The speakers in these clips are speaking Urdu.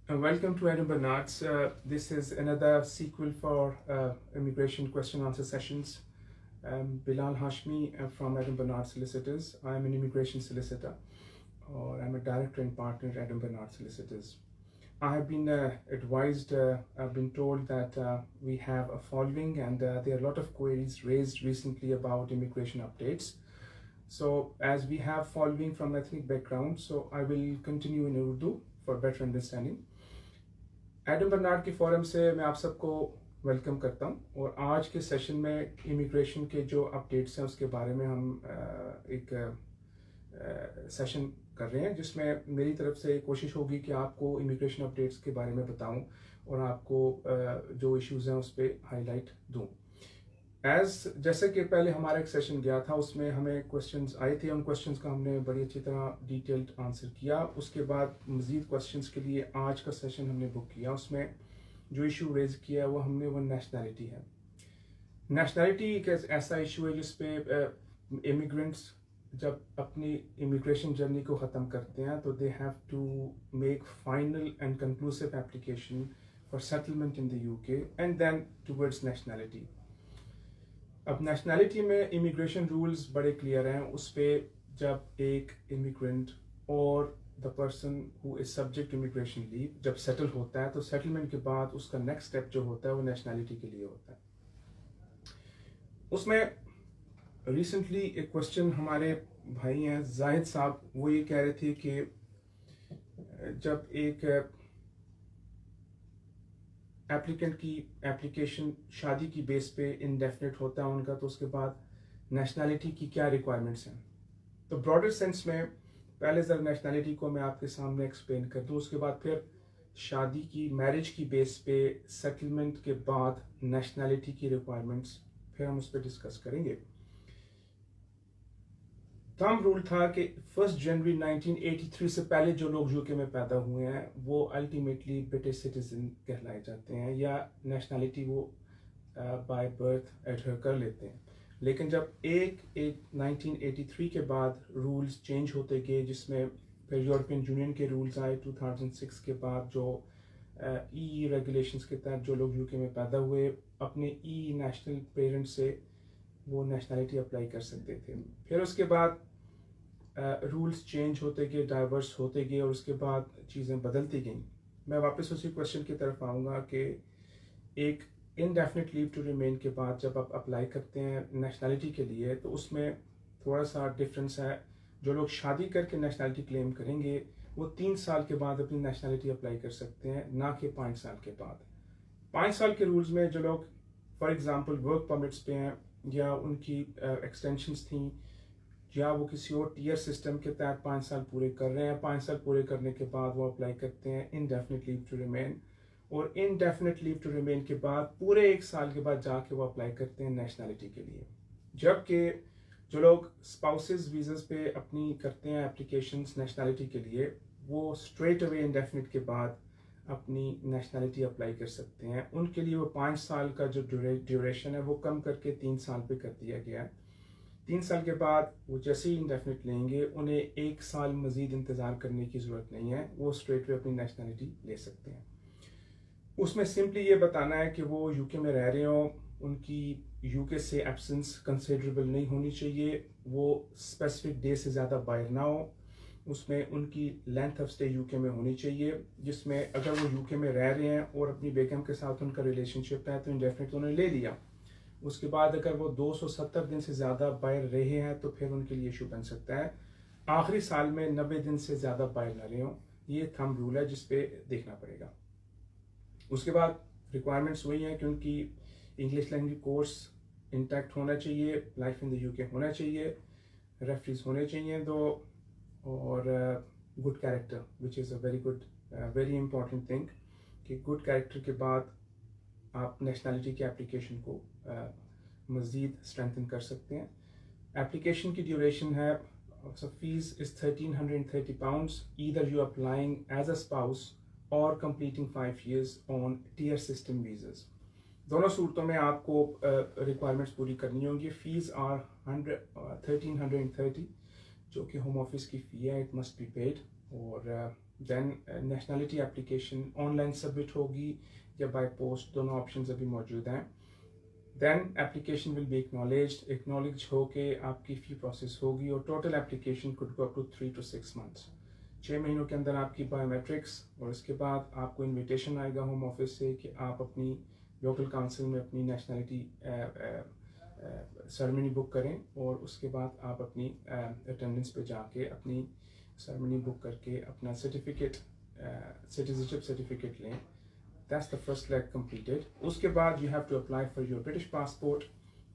Welcome to Adam Bernard's. This is another sequel for immigration question answer sessions. Bilal Hashmi from Adam Bernard Solicitors. I'm an immigration solicitor, or I'm a director and partner at Adam Bernard Solicitors. I have been advised, I've been told that we have a following, and there are a lot of queries raised recently about immigration updates. So as we have following from ethnic background, so I will continue in Urdu for better understanding. Adam Bernard کے فورم سے میں آپ سب کو ویلکم کرتا ہوں، اور آج کے سیشن میں امیگریشن کے جو اپڈیٹس ہیں اس کے بارے میں ہم ایک سیشن کر رہے ہیں، جس میں میری طرف سے کوشش ہوگی کہ آپ کو امیگریشن اپڈیٹس کے بارے میں بتاؤں اور آپ کو جو ایشوز ہیں اس پہ ہائی لائٹ دوں. جیسے کہ پہلے ہمارا ایک سیشن گیا تھا، اس میں ہمیں کوشچنز آئے تھے، ان کوشچنز کا ہم نے بڑی اچھی طرح ڈیٹیلڈ آنسر کیا. اس کے بعد مزید کوشچنز کے لیے آج کا سیشن ہم نے بک کیا. اس میں جو ایشو ریز کیا ہے وہ نیشنلٹی ہے. نیشنلٹی ایک ایسا ایشو ہے جس پہ امیگرینٹس جب اپنی امیگریشن جرنی کو ختم کرتے ہیں تو the have to make final and conclusive application for settlement in the UK and then towards nationality. اب نیشنلٹی میں امیگریشن رولز بڑے کلیئر ہیں. اس پہ جب ایک امیگرینٹ اور the person who is subject immigration leave جب سیٹل ہوتا ہے تو سیٹلمنٹ کے بعد اس کا نیکسٹ اسٹیپ جو ہوتا ہے وہ نیشنلٹی کے لیے ہوتا ہے. اس میں ریسنٹلی ایک کوشچن ہمارے بھائی ہیں زاہد صاحب، وہ یہ کہہ رہے تھے کہ جب ایک ایپلیکنٹ کی ایپلیکیشن شادی کی بیس پہ انڈیفینٹ ہوتا ہے ان کا، تو اس کے بعد نیشنلٹی کی کیا ریکوائرمنٹس ہیں. تو براڈر سینس میں پہلے ذرا نیشنلٹی کو میں آپ کے سامنے ایکسپلین کر دوں، اس کے بعد پھر شادی کی میرج کی بیس پہ سیٹلمنٹ کے بعد نیشنلٹی کی ریکوائرمنٹس پھر ہم اس پہ ڈسکس کریں گے. تھم رول تھا کہ 1 جنوری 1983 سے پہلے جو لوگ UK میں پیدا ہوئے ہیں وہ الٹیمیٹلی برٹش سٹیزن کہلائے جاتے ہیں، یا نیشنلٹی وہ بائی برتھ ایڈہر کر لیتے ہیں. لیکن جب 1983 کے بعد رولز چینج ہوتے گئے، جس میں پھر یورپین یونین کے رولز آئے 2006 کے بعد، جو ریگولیشنز کے تحت جو لوگ UK میں پیدا ہوئے اپنے نیشنل پیرنٹ سے وہ نیشنلٹی اپلائی کر سکتے تھے. پھر اس کے بعد رولز چینج ہوتے گئے، ڈائیورس ہوتے گئے، اور اس کے بعد چیزیں بدلتی گئیں. میں واپس اسی کوشچن کی طرف آؤں گا کہ ایک انڈیفینٹ لیو ٹو ریمین کے بعد جب آپ اپلائی کرتے ہیں نیشنلٹی کے لیے تو اس میں تھوڑا سا ڈفرینس ہے. جو لوگ شادی کر کے نیشنلٹی کلیم کریں گے وہ 3 سال کے بعد اپنی نیشنلٹی اپلائی کر سکتے ہیں، نہ کہ 5 سال کے بعد. 5 سال کے رولز میں جو لوگ فار ایگزامپل ورک پرمٹس پہ ہیں، یا ان کی ایکسٹینشنز تھیں، یا وہ کسی اور ٹیئر سسٹم کے تحت 5 سال پورے کر رہے ہیں، 5 سال پورے کرنے کے بعد وہ اپلائی کرتے ہیں انڈیفینٹ لیو ٹو ریمین، اور انڈیفینٹ لیو ٹو ریمین کے بعد پورے 1 سال کے بعد جا کے وہ اپلائی کرتے ہیں نیشنلٹی کے لیے. جبکہ جو لوگ اسپاؤسز ویزز پہ اپنی کرتے ہیں اپلیکیشنز نیشنلٹی کے لیے، وہ اسٹریٹ اوے انڈیفینٹ کے بعد اپنی نیشنلٹی اپلائی کر سکتے ہیں. ان کے لیے وہ 5 سال کا جو ڈیوریشن ہے وہ کم کر کے 3 سال پہ کر دیا گیا ہے. 3 سال کے بعد وہ جیسے ہی انڈیفینٹ لیں گے انہیں 1 سال مزید انتظار کرنے کی ضرورت نہیں ہے، وہ اسٹریٹ وے اپنی نیشنلٹی لے سکتے ہیں. اس میں سمپلی یہ بتانا ہے کہ وہ UK میں رہ رہے ہوں، ان کی UK سے ایبسنس کنسیڈریبل نہیں ہونی چاہیے، وہ اسپیسیفک ڈے سے زیادہ باہر نہ ہو. اس میں ان کی لینتھ آف اسٹے UK میں ہونی چاہیے، جس میں اگر وہ UK میں رہ رہے ہیں اور اپنی بیگم کے ساتھ ان کا ریلیشن شپ ہے تو انڈیفینٹ انہوں نے لے لیا. اس کے بعد اگر وہ 270 دن سے زیادہ باہر رہے ہیں تو پھر ان کے لیے ایشو بن سکتا ہے. آخری سال میں 90 دن سے زیادہ باہر نہ رہے ہوں. یہ تھم رول ہے جس پہ دیکھنا پڑے گا. اس کے بعد ریکوائرمنٹس وہی ہیں کہ ان کی انگلش لینگویج کورس انٹیکٹ ہونا چاہیے، لائف ان دی UK ہونا چاہیے، ریفریز ہونے چاہیے دو، اور good character which is a very important thing, کہ گڈ کیریکٹر کے بعد آپ نیشنلٹی کی اپلیکیشن کو مزید اسٹرینتھن کر سکتے ہیں. اپلیکیشن کی ڈیوریشن ہے، fees is £1,330 either you applying as a spouse اور completing 5 years on tier system visas. دونوں صورتوں میں آپ کو ریکوائرمنٹس پوری کرنی ہوں گی. فیس آر 1,330 جو کہ ہوم آفس کی فی ہے، اٹ مسٹ بی پیڈ. اور then nationality application online submit ہوگی یا بائی پوسٹ، دونوں آپشنز ابھی موجود ہیں. Then application will be acknowledge ہو کے آپ کی فی پروسیس ہوگی، اور total application could go up to 3 to 6 months. 6 مہینوں کے اندر آپ کی بایو میٹرکس، اور اس کے بعد آپ کو انویٹیشن آئے گا ہوم آفس سے کہ آپ اپنی لوکل کاؤنسل میں اپنی نیشنلٹی سرمنی بک کریں، اور اس کے بعد آپ اپنی اٹینڈنس پہ جا کے اپنی سرمنی بک کر کے اپنا سرٹیفکیٹ، سٹیزنشپ سرٹیفکیٹ لیں. That's the first leg completed. اس کے بعد you have to apply for your British passport.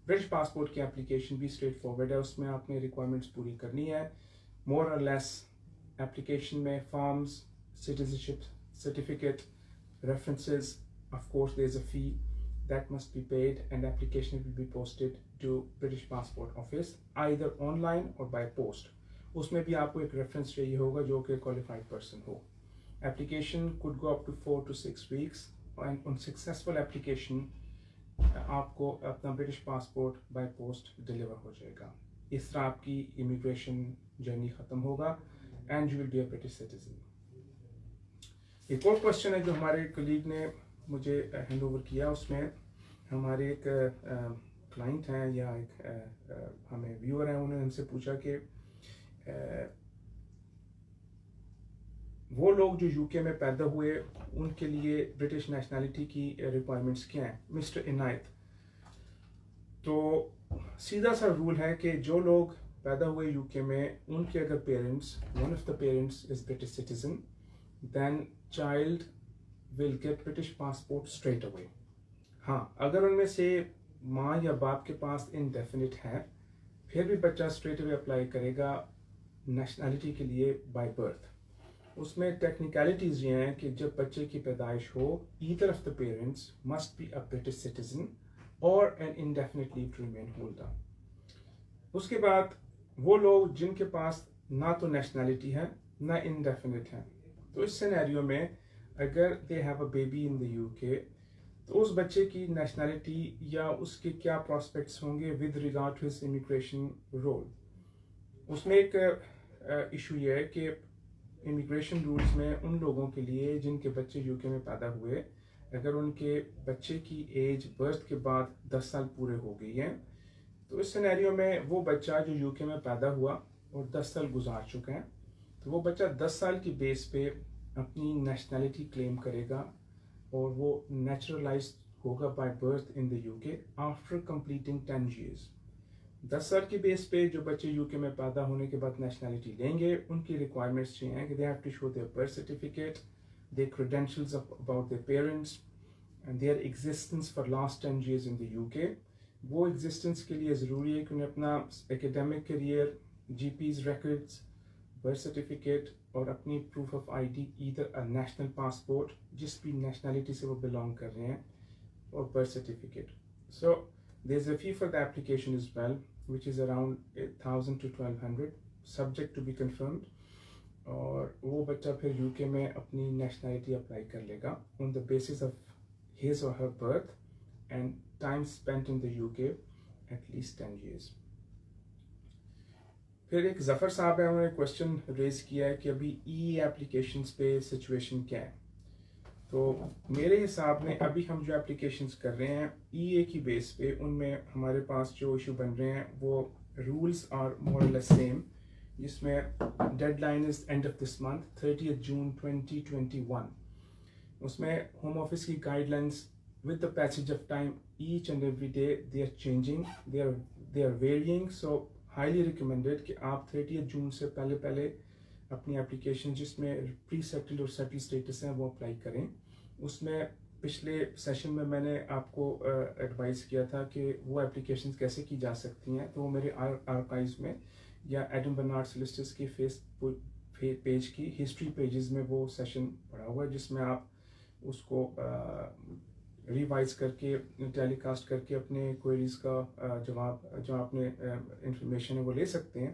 British passport کی application بھی straight forward ہے، اس میں آپ نے requirements پوری کرنی ہے. More or less application میں forms, citizenship certificate, references, of course there is a fee that must be paid, and application will be posted to British passport office either online or by post. اس میں بھی آپ کو ایک reference چاہیے ہوگا جو کہ qualified person who. Application could go up to 4 to 6 weeks, and on successful application آپ کو اپنا British passport by post deliver ہو جائے گا. اس طرح آپ کی امیگریشن جرنی ختم ہوگا and you will be a British citizen. ایک اور کوشچن ہے جو ہمارے کلیگ نے مجھے ہینڈ اوور کیا، اس میں ہمارے ایک کلائنٹ ہیں یا ایک ہمیں ویور ہیں، انہوں نے ہم سے پوچھا کہ وہ لوگ جو یو کے میں پیدا ہوئے ان کے لیے برٹش نیشنلٹی کی ریکوائرمنٹس کیا ہیں. مسٹر عنایت، تو سیدھا سا رول ہے کہ جو لوگ پیدا ہوئے یو کے میں، ان کے اگر parents, one of the parents is British citizen, then child will get British passport straight away. ہاں، اگر ان میں سے ماں یا باپ کے پاس انڈیفینٹ ہے، پھر بھی بچہ اسٹریٹ اوے اپلائی کرے گا نیشنلٹی کے لیے بائی برتھ. اس میں ٹیکنیکلٹیز یہ ہیں کہ جب بچے کی پیدائش ہو، either of the parents must be a British citizen اور an indefinite leave to remain holder. اس کے بعد وہ لوگ جن کے پاس نہ تو نیشنلٹی ہے نہ انڈیفینٹ ہے، تو اس سینیریو میں اگر they have a baby in the you کے، تو اس بچے کی نیشنلٹی یا اس کے کیا پراسپیکٹس ہوں گے with regard to his immigration rule. اس میں ایک ایشو یہ ہے کہ امیگریشن رولز میں ان لوگوں کے لیے جن کے بچے یو کے میں پیدا ہوئے، اگر ان کے بچے کی ایج برتھ کے بعد 10 سال پورے ہو گئی ہیں، تو اس سینیریو میں وہ بچہ جو یو کے میں پیدا ہوا اور 10 سال گزار چکے ہیں، تو وہ بچہ 10 سال کی بیس پہ اپنی نیشنلٹی کلیم کرے گا، اور وہ نیچرلائز ہوگا by birth in the you کے آفٹر کمپلیٹنگ 10 years. 10 سال کی بیس پہ جو بچے یو کے میں پیدا ہونے کے بعد نیشنلٹی لیں گے، ان کی ریکوائرمنٹس یہ ہیں کہ they have to show their birth certificate, their credentials about their parents and their existence for last 10 years in the UK. وہ ایگزسٹنس کے لیے ضروری ہے کہ انہیں اپنا academic career, GP's records, birth certificate اور اپنی proof of I D, either a national passport جس بھی نیشنلٹی سے وہ بلانگ کر رہے ہیں، اور birth certificate. So there is a fee for the application as well, which is around 1,000 to 1,200 subject to be confirmed. اور وہ بچہ پھر یو کے میں اپنی نیشنلٹی اپلائی کر لے گا on the basis of his or her birth and time spent in the UK at least 10 years. پھر ایک ظفر صاحب ہے، انہوں نے کوشچن ریز کیا ہے کہ ابھی ای اپلیکیشنز پہ سچویشن کیا ہے. تو میرے حساب میں ابھی ہم جو اپلیکیشنز کر رہے ہیں ای اے کی بیس پہ، ان میں ہمارے پاس جو ایشو بن رہے ہیں وہ رولز آر مور اور لیس سیم، جس میں deadline is end of this month 30 June 2021. اس میں ہوم آفس کی guidelines with the passage of time each and every day they are changing, they are varying. So highly recommended کہ آپ 30 جون سے پہلے اپنی اپلیکیشن جس میں پری سیٹلڈ اور سیٹل اسٹیٹس ہیں وہ اپلائی کریں. اس میں پچھلے سیشن میں نے آپ کو ایڈوائز کیا تھا کہ وہ اپلیکیشنز کیسے کی جا سکتی ہیں، تو وہ میرے آرکائیوز میں یا ایڈم برنارڈ سولسٹرز کی فیس پیج کی ہسٹری پیجز میں وہ سیشن پڑا ہوا ہے، جس میں آپ اس کو ریوائز کر کے ٹیلی کاسٹ کر کے اپنے کوئریز کا جواب جو آپ نے انفارمیشن ہے وہ لے سکتے ہیں.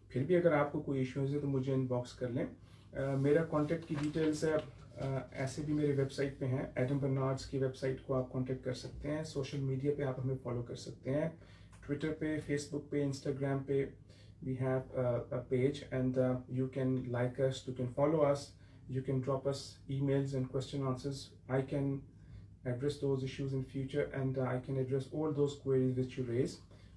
پھر بھی اگر آپ کو کوئی ایشوز ہے تو مجھے ان باکس کر لیں. میرا کانٹیکٹ کی ڈیٹیلز ہے ایسے بھی میرے ویب سائٹ پہ ہیں، ایڈم برنارڈز کی ویب سائٹ کو آپ کانٹیکٹ کر سکتے ہیں. سوشل میڈیا پہ آپ ہمیں فالو کر سکتے ہیں، ٹویٹر پہ، فیس بک پہ، انسٹاگرام پہ. we have a page, and you can like us, you can follow us, you can drop us emails and question answers. I can address those issues in future, and I can address all those queries which you raise.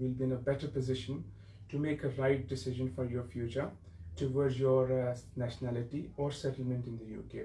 will be in a better position to make a right decision for your future towards your nationality or settlement in the UK.